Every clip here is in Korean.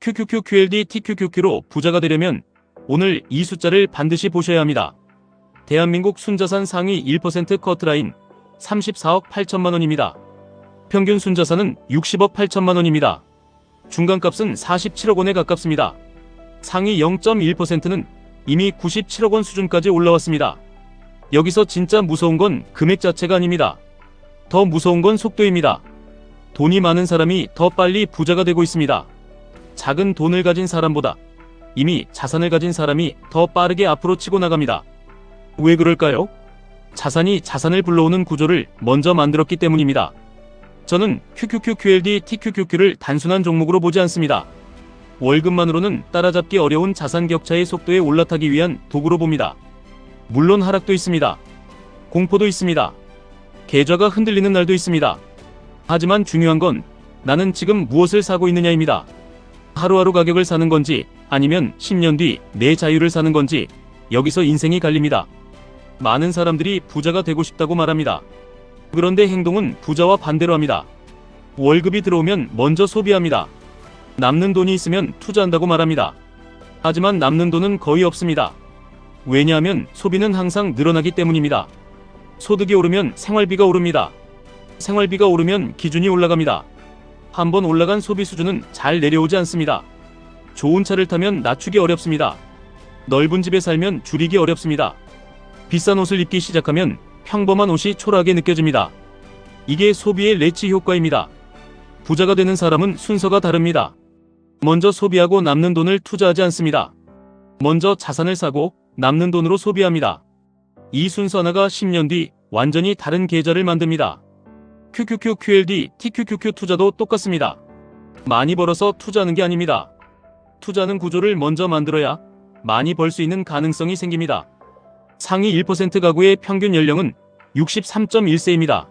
QQQ QLD TQQQ로 부자가 되려면 오늘 이 숫자를 반드시 보셔야 합니다. 대한민국 순자산 상위 1% 커트라인 34억 8천만 원입니다. 평균 순자산은 60억 8천만 원입니다. 중간값은 47억 원에 가깝습니다. 상위 0.1%는 이미 97억 원 수준까지 올라왔습니다. 여기서 진짜 무서운 건 금액 자체가 아닙니다. 더 무서운 건 속도입니다. 돈이 많은 사람이 더 빨리 부자가 되고 있습니다. 작은 돈을 가진 사람보다 이미 자산을 가진 사람이 더 빠르게 앞으로 치고 나갑니다. 왜 그럴까요? 자산이 자산을 불러오는 구조를 먼저 만들었기 때문입니다. 저는 QQQ QLD TQQQ를 단순한 종목으로 보지 않습니다. 월급만으로는 따라잡기 어려운 자산 격차의 속도에 올라타기 위한 도구로 봅니다. 물론 하락도 있습니다. 공포도 있습니다. 계좌가 흔들리는 날도 있습니다. 하지만 중요한 건 나는 지금 무엇을 사고 있느냐입니다. 하루하루 가격을 사는 건지 아니면 10년 뒤 내 자유를 사는 건지 여기서 인생이 갈립니다. 많은 사람들이 부자가 되고 싶다고 말합니다. 그런데 행동은 부자와 반대로 합니다. 월급이 들어오면 먼저 소비합니다. 남는 돈이 있으면 투자한다고 말합니다. 하지만 남는 돈은 거의 없습니다. 왜냐하면 소비는 항상 늘어나기 때문입니다. 소득이 오르면 생활비가 오릅니다. 생활비가 오르면 기준이 올라갑니다. 한번 올라간 소비 수준은 잘 내려오지 않습니다. 좋은 차를 타면 낮추기 어렵습니다. 넓은 집에 살면 줄이기 어렵습니다. 비싼 옷을 입기 시작하면 평범한 옷이 초라하게 느껴집니다. 이게 소비의 레치 효과입니다. 부자가 되는 사람은 순서가 다릅니다. 먼저 소비하고 남는 돈을 투자하지 않습니다. 먼저 자산을 사고 남는 돈으로 소비합니다. 이 순서 하나가 10년 뒤 완전히 다른 계좌를 만듭니다. QQQ QLD TQQQ 투자도 똑같습니다. 많이 벌어서 투자하는 게 아닙니다. 투자하는 구조를 먼저 만들어야 많이 벌 수 있는 가능성이 생깁니다. 상위 1% 가구의 평균 연령은 63.1세입니다.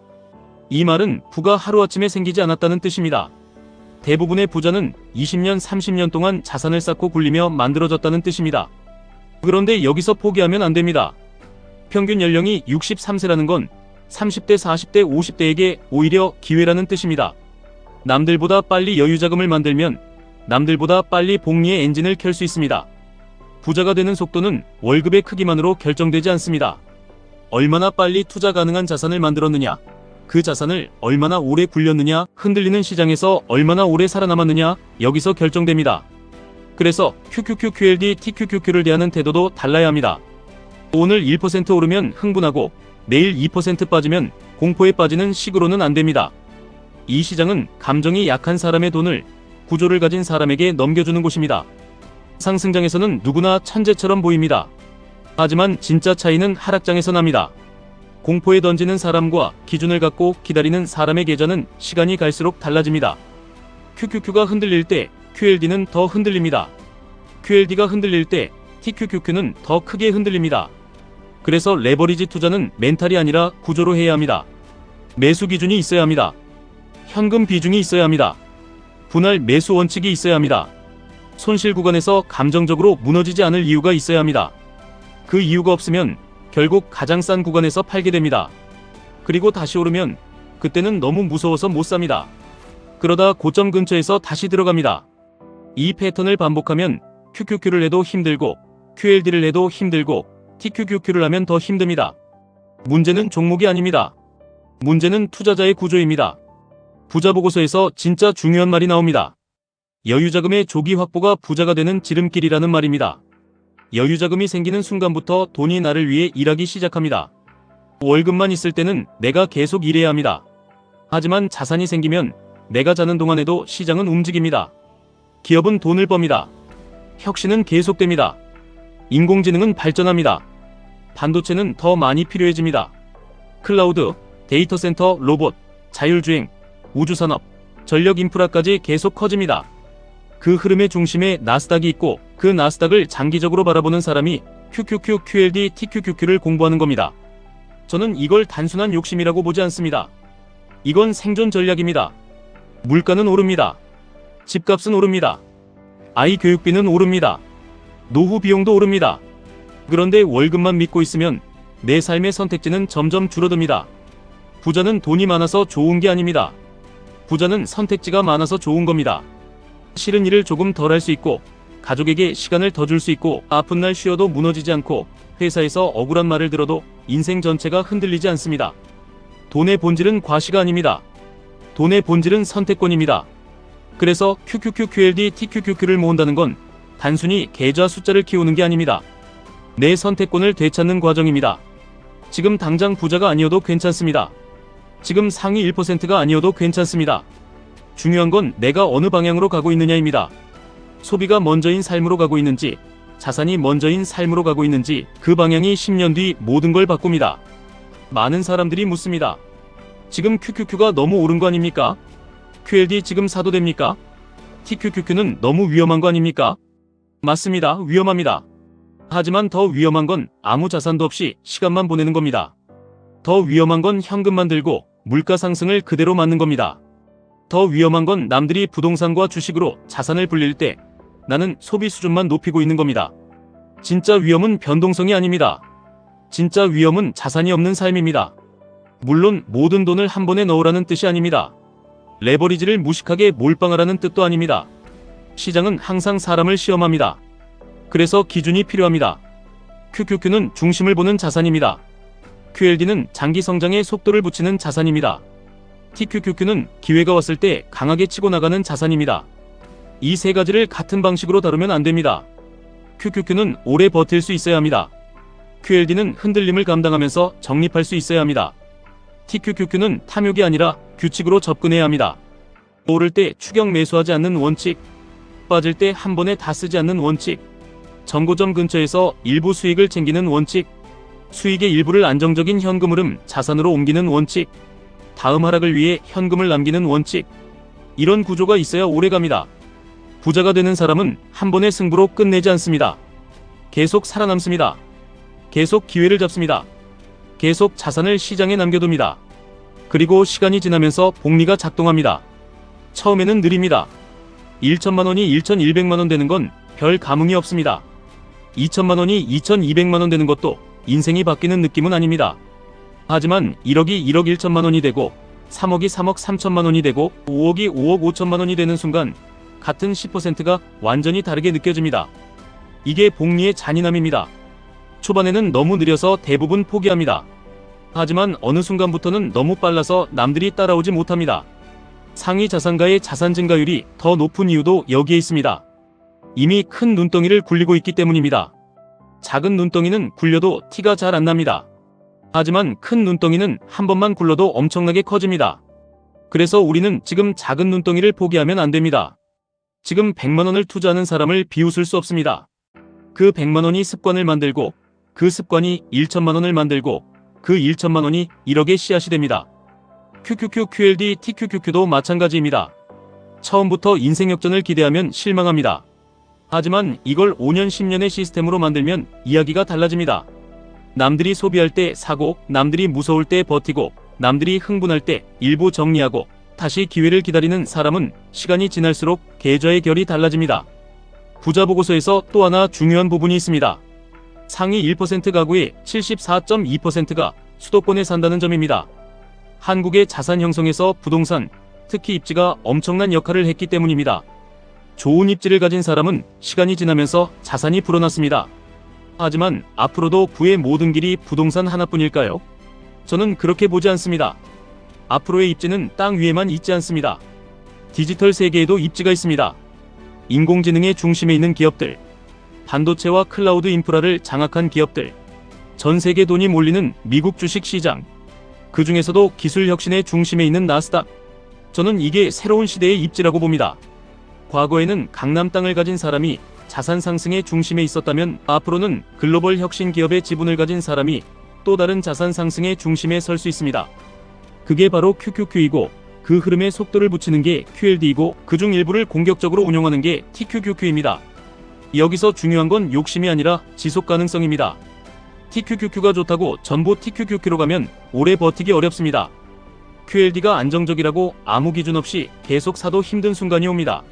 이 말은 부가 하루아침에 생기지 않았다는 뜻입니다. 대부분의 부자는 20년, 30년 동안 자산을 쌓고 굴리며 만들어졌다는 뜻입니다. 그런데 여기서 포기하면 안 됩니다. 평균 연령이 63세라는 건 30대, 40대, 50대에게 오히려 기회라는 뜻입니다. 남들보다 빨리 여유자금을 만들면 남들보다 빨리 복리의 엔진을 켤 수 있습니다. 부자가 되는 속도는 월급의 크기만으로 결정되지 않습니다. 얼마나 빨리 투자 가능한 자산을 만들었느냐, 그 자산을 얼마나 오래 굴렸느냐, 흔들리는 시장에서 얼마나 오래 살아남았느냐, 여기서 결정됩니다. 그래서 QQQ QLD TQQQ를 대하는 태도도 달라야 합니다. 오늘 1% 오르면 흥분하고 내일 2% 빠지면 공포에 빠지는 식으로는 안 됩니다. 이 시장은 감정이 약한 사람의 돈을 구조를 가진 사람에게 넘겨주는 곳입니다. 상승장에서는 누구나 천재처럼 보입니다. 하지만 진짜 차이는 하락장에서 납니다. 공포에 던지는 사람과 기준을 갖고 기다리는 사람의 계좌는 시간이 갈수록 달라집니다. QQQ가 흔들릴 때 QLD는 더 흔들립니다. QLD가 흔들릴 때 TQQQ는 더 크게 흔들립니다. 그래서 레버리지 투자는 멘탈이 아니라 구조로 해야 합니다. 매수 기준이 있어야 합니다. 현금 비중이 있어야 합니다. 분할 매수 원칙이 있어야 합니다. 손실 구간에서 감정적으로 무너지지 않을 이유가 있어야 합니다. 그 이유가 없으면 결국 가장 싼 구간에서 팔게 됩니다. 그리고 다시 오르면 그때는 너무 무서워서 못 삽니다. 그러다 고점 근처에서 다시 들어갑니다. 이 패턴을 반복하면 QQQ를 해도 힘들고 QLD를 해도 힘들고 TQQQ를 하면 더 힘듭니다. 문제는 종목이 아닙니다. 문제는 투자자의 구조입니다. 부자 보고서에서 진짜 중요한 말이 나옵니다. 여유자금의 조기 확보가 부자가 되는 지름길이라는 말입니다. 여유자금이 생기는 순간부터 돈이 나를 위해 일하기 시작합니다. 월급만 있을 때는 내가 계속 일해야 합니다. 하지만 자산이 생기면 내가 자는 동안에도 시장은 움직입니다. 기업은 돈을 멉니다. 혁신은 계속됩니다. 인공지능은 발전합니다. 반도체는 더 많이 필요해집니다. 클라우드, 데이터 센터, 로봇, 자율주행, 우주산업, 전력 인프라까지 계속 커집니다. 그 흐름의 중심에 나스닥이 있고 그 나스닥을 장기적으로 바라보는 사람이 QQQ QLD TQQQ를 공부하는 겁니다. 저는 이걸 단순한 욕심이라고 보지 않습니다. 이건 생존 전략입니다. 물가는 오릅니다. 집값은 오릅니다. 아이 교육비는 오릅니다. 노후 비용도 오릅니다. 그런데 월급만 믿고 있으면 내 삶의 선택지는 점점 줄어듭니다. 부자는 돈이 많아서 좋은 게 아닙니다. 부자는 선택지가 많아서 좋은 겁니다. 싫은 일을 조금 덜 할 수 있고, 가족에게 시간을 더 줄 수 있고, 아픈 날 쉬어도 무너지지 않고, 회사에서 억울한 말을 들어도 인생 전체가 흔들리지 않습니다. 돈의 본질은 과시가 아닙니다. 돈의 본질은 선택권입니다. 그래서 QQQ, QLD, TQQQ를 모은다는 건 단순히 계좌 숫자를 키우는 게 아닙니다. 내 선택권을 되찾는 과정입니다. 지금 당장 부자가 아니어도 괜찮습니다. 지금 상위 1%가 아니어도 괜찮습니다. 중요한 건 내가 어느 방향으로 가고 있느냐입니다. 소비가 먼저인 삶으로 가고 있는지, 자산이 먼저인 삶으로 가고 있는지, 그 방향이 10년 뒤 모든 걸 바꿉니다. 많은 사람들이 묻습니다. 지금 QQQ가 너무 오른 거 아닙니까? QLD 지금 사도 됩니까? TQQQ는 너무 위험한 거 아닙니까? 맞습니다. 위험합니다. 하지만 더 위험한 건 아무 자산도 없이 시간만 보내는 겁니다. 더 위험한 건 현금만 들고 물가 상승을 그대로 맞는 겁니다. 더 위험한 건 남들이 부동산과 주식으로 자산을 불릴 때 나는 소비 수준만 높이고 있는 겁니다. 진짜 위험은 변동성이 아닙니다. 진짜 위험은 자산이 없는 삶입니다. 물론 모든 돈을 한 번에 넣으라는 뜻이 아닙니다. 레버리지를 무식하게 몰빵하라는 뜻도 아닙니다. 시장은 항상 사람을 시험합니다. 그래서 기준이 필요합니다. QQQ는 중심을 보는 자산입니다. QLD는 장기 성장에 속도를 붙이는 자산입니다. TQQQ는 기회가 왔을 때 강하게 치고 나가는 자산입니다. 이 세 가지를 같은 방식으로 다루면 안 됩니다. QQQ는 오래 버틸 수 있어야 합니다. QLD는 흔들림을 감당하면서 적립할 수 있어야 합니다. TQQQ는 탐욕이 아니라 규칙으로 접근해야 합니다. 오를 때 추격 매수하지 않는 원칙, 빠질 때 한 번에 다 쓰지 않는 원칙, 정고점 근처에서 일부 수익을 챙기는 원칙, 수익의 일부를 안정적인 현금 흐름 자산으로 옮기는 원칙, 다음 하락을 위해 현금을 남기는 원칙. 이런 구조가 있어야 오래갑니다. 부자가 되는 사람은 한 번의 승부로 끝내지 않습니다. 계속 살아남습니다. 계속 기회를 잡습니다. 계속 자산을 시장에 남겨둡니다. 그리고 시간이 지나면서 복리가 작동합니다. 처음에는 느립니다. 1천만 원이 1,100만 원 되는 건 별 감흥이 없습니다. 2천만 원이 2,200만 원 되는 것도 인생이 바뀌는 느낌은 아닙니다. 하지만 1억이 1억 1천만 원이 되고 3억이 3억 3천만 원이 되고 5억이 5억 5천만 원이 되는 순간 같은 10%가 완전히 다르게 느껴집니다. 이게 복리의 잔인함입니다. 초반에는 너무 느려서 대부분 포기합니다. 하지만 어느 순간부터는 너무 빨라서 남들이 따라오지 못합니다. 상위 자산가의 자산 증가율이 더 높은 이유도 여기에 있습니다. 이미 큰 눈덩이를 굴리고 있기 때문입니다. 작은 눈덩이는 굴려도 티가 잘 안 납니다. 하지만 큰 눈덩이는 한 번만 굴러도 엄청나게 커집니다. 그래서 우리는 지금 작은 눈덩이를 포기하면 안 됩니다. 지금 100만 원을 투자하는 사람을 비웃을 수 없습니다. 그 100만 원이 습관을 만들고 그 습관이 1천만 원을 만들고 그 1천만 원이 1억의 씨앗이 됩니다. QQQ, QLD, TQQQ도 마찬가지입니다. 처음부터 인생 역전을 기대하면 실망합니다. 하지만 이걸 5년, 10년의 시스템으로 만들면 이야기가 달라집니다. 남들이 소비할 때 사고, 남들이 무서울 때 버티고, 남들이 흥분할 때 일부 정리하고 다시 기회를 기다리는 사람은 시간이 지날수록 계좌의 결이 달라집니다. 부자 보고서에서 또 하나 중요한 부분이 있습니다. 상위 1% 가구의 74.2%가 수도권에 산다는 점입니다. 한국의 자산 형성에서 부동산, 특히 입지가 엄청난 역할을 했기 때문입니다. 좋은 입지를 가진 사람은 시간이 지나면서 자산이 불어났습니다. 하지만 앞으로도 부의 모든 길이 부동산 하나뿐일까요? 저는 그렇게 보지 않습니다. 앞으로의 입지는 땅 위에만 있지 않습니다. 디지털 세계에도 입지가 있습니다. 인공지능의 중심에 있는 기업들, 반도체와 클라우드 인프라를 장악한 기업들, 전 세계 돈이 몰리는 미국 주식 시장, 그 중에서도 기술 혁신의 중심에 있는 나스닥. 저는 이게 새로운 시대의 입지라고 봅니다. 과거에는 강남 땅을 가진 사람이 자산 상승의 중심에 있었다면 앞으로는 글로벌 혁신 기업의 지분을 가진 사람이 또 다른 자산 상승의 중심에 설 수 있습니다. 그게 바로 QQQ이고 그 흐름에 속도를 붙이는 게 QLD이고 그중 일부를 공격적으로 운용하는 게 TQQQ입니다. 여기서 중요한 건 욕심이 아니라 지속 가능성입니다. TQQQ가 좋다고 전부 TQQQ로 가면 오래 버티기 어렵습니다. QLD가 안정적이라고 아무 기준 없이 계속 사도 힘든 순간이 옵니다.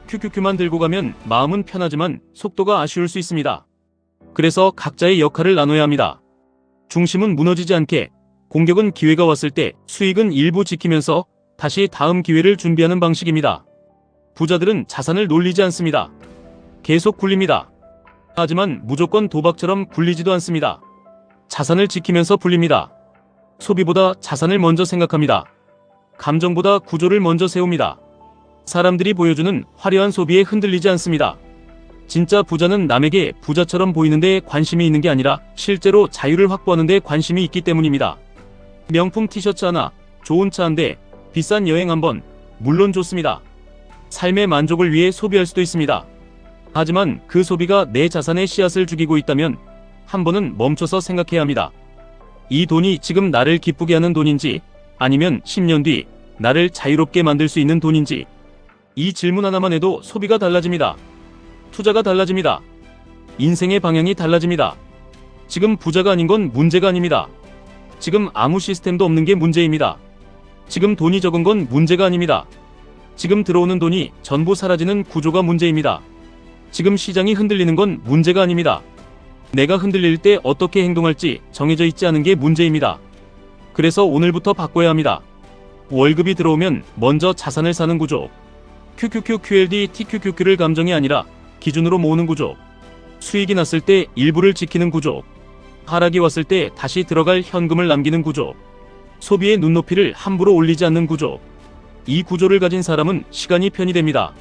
QQQ만 들고 가면 마음은 편하지만 속도가 아쉬울 수 있습니다. 그래서 각자의 역할을 나눠야 합니다. 중심은 무너지지 않게, 공격은 기회가 왔을 때 수익은 일부 지키면서 다시 다음 기회를 준비하는 방식입니다. 부자들은 자산을 놀리지 않습니다. 계속 굴립니다. 하지만 무조건 도박처럼 굴리지도 않습니다. 자산을 지키면서 불립니다. 소비보다 자산을 먼저 생각합니다. 감정보다 구조를 먼저 세웁니다. 사람들이 보여주는 화려한 소비에 흔들리지 않습니다. 진짜 부자는 남에게 부자처럼 보이는 데 관심이 있는 게 아니라 실제로 자유를 확보하는 데 관심이 있기 때문입니다. 명품 티셔츠 하나, 좋은 차 한 대, 비싼 여행 한 번, 물론 좋습니다. 삶의 만족을 위해 소비할 수도 있습니다. 하지만 그 소비가 내 자산에 씨앗을 죽이고 있다면 한 번은 멈춰서 생각해야 합니다. 이 돈이 지금 나를 기쁘게 하는 돈인지 아니면 10년 뒤 나를 자유롭게 만들 수 있는 돈인지, 이 질문 하나만 해도 소비가 달라집니다. 투자가 달라집니다. 인생의 방향이 달라집니다. 지금 부자가 아닌 건 문제가 아닙니다. 지금 아무 시스템도 없는 게 문제입니다. 지금 돈이 적은 건 문제가 아닙니다. 지금 들어오는 돈이 전부 사라지는 구조가 문제입니다. 지금 시장이 흔들리는 건 문제가 아닙니다. 내가 흔들릴 때 어떻게 행동할지 정해져 있지 않은 게 문제입니다. 그래서 오늘부터 바꿔야 합니다. 월급이 들어오면 먼저 자산을 사는 구조. QQQ, QLD, TQQQ를 감정이 아니라 기준으로 모으는 구조. 수익이 났을 때 일부를 지키는 구조. 하락이 왔을 때 다시 들어갈 현금을 남기는 구조. 소비의 눈높이를 함부로 올리지 않는 구조. 이 구조를 가진 사람은 시간이 편이 됩니다.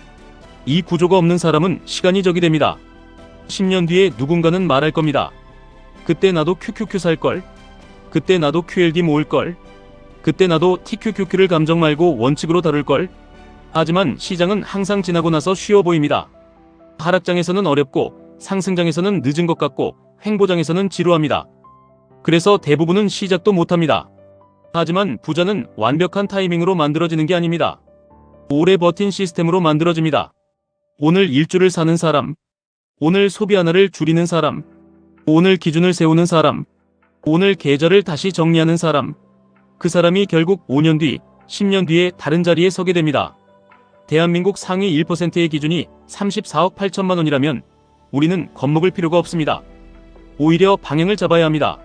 이 구조가 없는 사람은 시간이 적이 됩니다. 10년 뒤에 누군가는 말할 겁니다. 그때 나도 QQQ 살걸. 그때 나도 QLD 모을걸. 그때 나도 TQQQ를 감정 말고 원칙으로 다룰걸. 하지만 시장은 항상 지나고 나서 쉬워 보입니다. 하락장에서는 어렵고 상승장에서는 늦은 것 같고 횡보장에서는 지루합니다. 그래서 대부분은 시작도 못합니다. 하지만 부자는 완벽한 타이밍으로 만들어지는 게 아닙니다. 오래 버틴 시스템으로 만들어집니다. 오늘 일주를 사는 사람, 오늘 소비 하나를 줄이는 사람, 오늘 기준을 세우는 사람, 오늘 계좌를 다시 정리하는 사람, 그 사람이 결국 5년 뒤, 10년 뒤에 다른 자리에 서게 됩니다. 대한민국 상위 1%의 기준이 34억 8천만 원이라면 우리는 겁먹을 필요가 없습니다. 오히려 방향을 잡아야 합니다.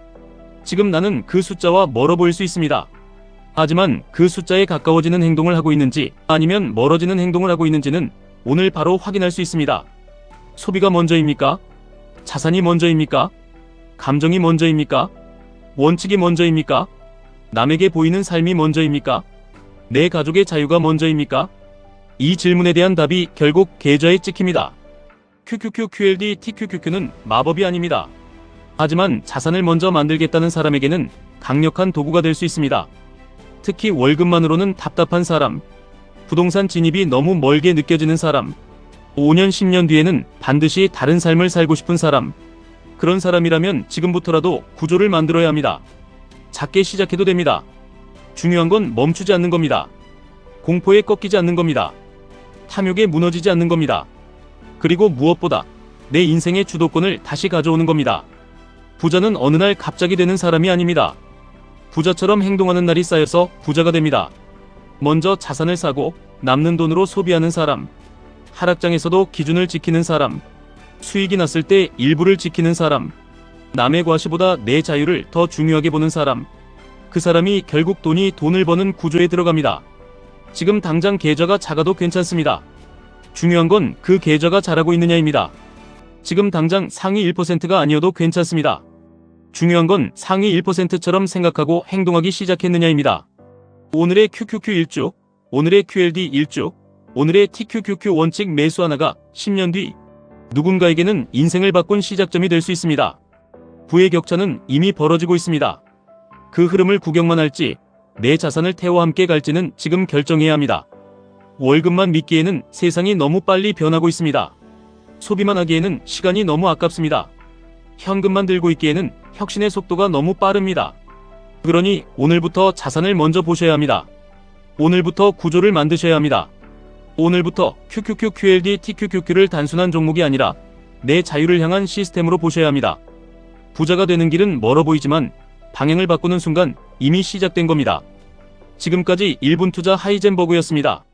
지금 나는 그 숫자와 멀어 보일 수 있습니다. 하지만 그 숫자에 가까워지는 행동을 하고 있는지 아니면 멀어지는 행동을 하고 있는지는 오늘 바로 확인할 수 있습니다. 소비가 먼저입니까? 자산이 먼저입니까? 감정이 먼저입니까? 원칙이 먼저입니까? 남에게 보이는 삶이 먼저입니까? 내 가족의 자유가 먼저입니까? 이 질문에 대한 답이 결국 계좌에 찍힙니다. QQQ, QLD, TQQQ는 마법이 아닙니다. 하지만 자산을 먼저 만들겠다는 사람에게는 강력한 도구가 될 수 있습니다. 특히 월급만으로는 답답한 사람, 부동산 진입이 너무 멀게 느껴지는 사람, 5년, 10년 뒤에는 반드시 다른 삶을 살고 싶은 사람, 그런 사람이라면 지금부터라도 구조를 만들어야 합니다. 작게 시작해도 됩니다. 중요한 건 멈추지 않는 겁니다. 공포에 꺾이지 않는 겁니다. 탐욕에 무너지지 않는 겁니다. 그리고 무엇보다 내 인생의 주도권을 다시 가져오는 겁니다. 부자는 어느 날 갑자기 되는 사람이 아닙니다. 부자처럼 행동하는 날이 쌓여서 부자가 됩니다. 먼저 자산을 사고 남는 돈으로 소비하는 사람, 하락장에서도 기준을 지키는 사람, 수익이 났을 때 일부를 지키는 사람, 남의 과시보다 내 자유를 더 중요하게 보는 사람, 그 사람이 결국 돈을 버는 구조에 들어갑니다. 지금 당장 계좌가 작아도 괜찮습니다. 중요한 건 그 계좌가 자라고 있느냐입니다. 지금 당장 상위 1%가 아니어도 괜찮습니다. 중요한 건 상위 1%처럼 생각하고 행동하기 시작했느냐입니다. 오늘의 QQQ 1주, 오늘의 QLD 1주, 오늘의 TQQQ 원칙 매수 하나가 10년 뒤 누군가에게는 인생을 바꾼 시작점이 될 수 있습니다. 부의 격차는 이미 벌어지고 있습니다. 그 흐름을 구경만 할지 내 자산을 태워 함께 갈지는 지금 결정해야 합니다. 월급만 믿기에는 세상이 너무 빨리 변하고 있습니다. 소비만 하기에는 시간이 너무 아깝습니다. 현금만 들고 있기에는 혁신의 속도가 너무 빠릅니다. 그러니 오늘부터 자산을 먼저 보셔야 합니다. 오늘부터 구조를 만드셔야 합니다. 오늘부터 QQQ, QLD, TQQQ를 단순한 종목이 아니라 내 자유를 향한 시스템으로 보셔야 합니다. 부자가 되는 길은 멀어 보이지만 방향을 바꾸는 순간 이미 시작된 겁니다. 지금까지 1분 투자 하이젠버그였습니다.